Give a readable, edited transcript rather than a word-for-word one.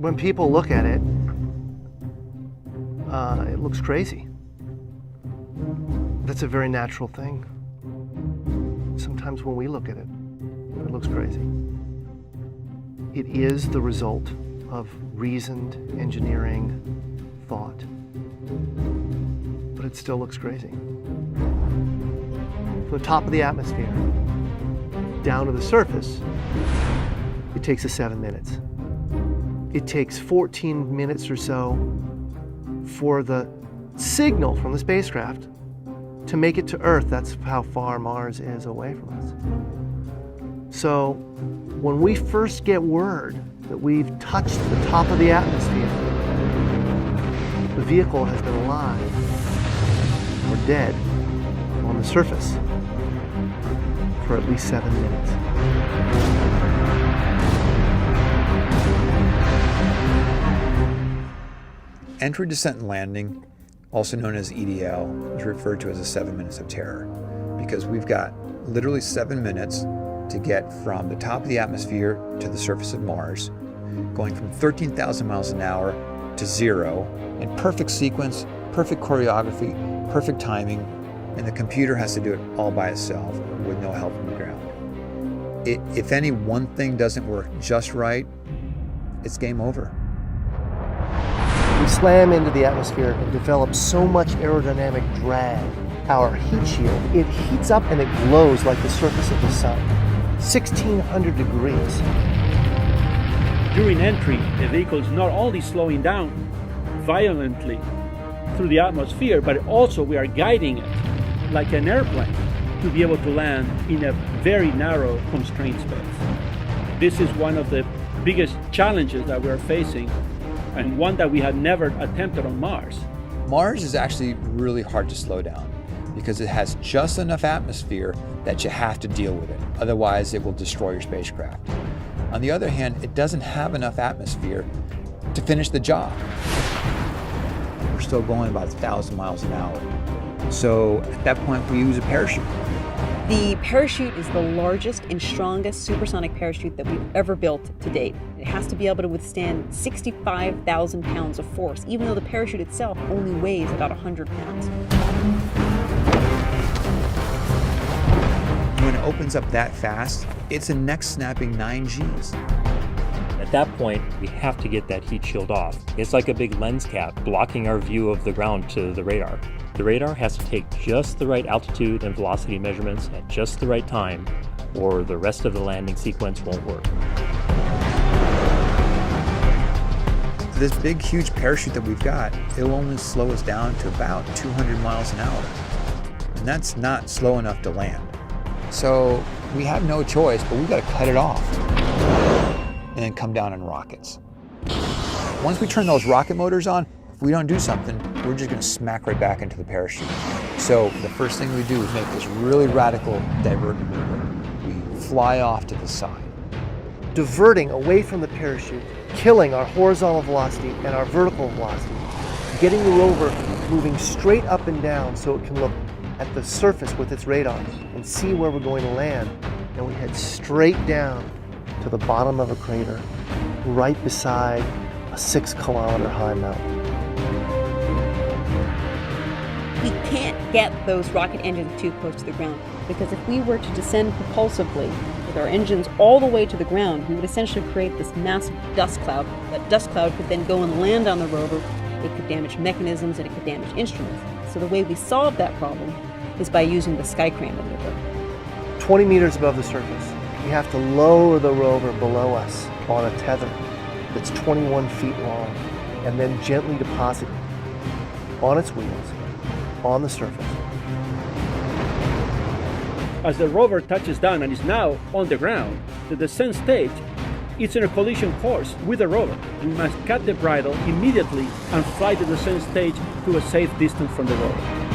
When people look at it, it looks crazy. That's a very natural thing. Sometimes when we look at it, it looks crazy. It is the result of reasoned engineering thought, but it still looks crazy. From the top of the atmosphere down to the surface, it takes us 7 minutes. It takes 14 minutes or so for the signal from the spacecraft to make it to Earth. That's how far Mars is away from us. So when we first get word that we've touched the top of the atmosphere, the vehicle has been alive or dead on the surface for at least 7 minutes. Entry, descent, and landing, also known as EDL, is referred to as the 7 minutes of terror because we've got literally 7 minutes to get from the top of the atmosphere to the surface of Mars, going from 13,000 miles an hour to 0 in perfect sequence, perfect choreography, perfect timing, and the computer has to do it all by itself with no help from the ground. If any one thing doesn't work just right, it's game over. We slam into the atmosphere and develop so much aerodynamic drag. Our heat shield, it heats up and it glows like the surface of the sun. 1,600 degrees. During entry, the vehicle is not only slowing down violently through the atmosphere, but also we are guiding it like an airplane to be able to land in a very narrow, constrained space. This is one of the biggest challenges that we're facing, and one that we had never attempted on Mars. Mars is actually really hard to slow down because it has just enough atmosphere that you have to deal with it. Otherwise, it will destroy your spacecraft. On the other hand, it doesn't have enough atmosphere to finish the job. We're still going about 1,000 miles an hour. So at that point, we use a parachute. The parachute is the largest and strongest supersonic parachute that we've ever built to date. It has to be able to withstand 65,000 pounds of force, even though the parachute itself only weighs about 100 pounds. When it opens up that fast, it's a neck-snapping 9 Gs. At that point, we have to get that heat shield off. It's like a big lens cap blocking our view of the ground to the radar. The radar has to take just the right altitude and velocity measurements at just the right time, or the rest of the landing sequence won't work. This big, huge parachute that we've got, it'll only slow us down to about 200 miles an hour. And that's not slow enough to land. So we have no choice, but we've got to cut it off and then come down in rockets. Once we turn those rocket motors on, if we don't do something, we're just going to smack right back into the parachute. So the first thing we do is make this really radical divert maneuver. We fly off to the side. Diverting away from the parachute, killing our horizontal velocity and our vertical velocity, getting the rover moving straight up and down so it can look at the surface with its radar and see where we're going to land. And we head straight down to the bottom of a crater, right beside a 6-kilometer high mountain. We can't get those rocket engines too close to the ground, because if we were to descend propulsively with our engines all the way to the ground, we would essentially create this massive dust cloud. That dust cloud could then go and land on the rover. It could damage mechanisms and it could damage instruments. So the way we solve that problem is by using the sky crane maneuver. 20 meters above the surface, we have to lower the rover below us on a tether that's 21 feet long, and then gently deposit it on its wheels on the surface. As the rover touches down and is now on the ground, the descent stage is in a collision course with the rover. We must cut the bridle immediately and fly the descent stage to a safe distance from the rover.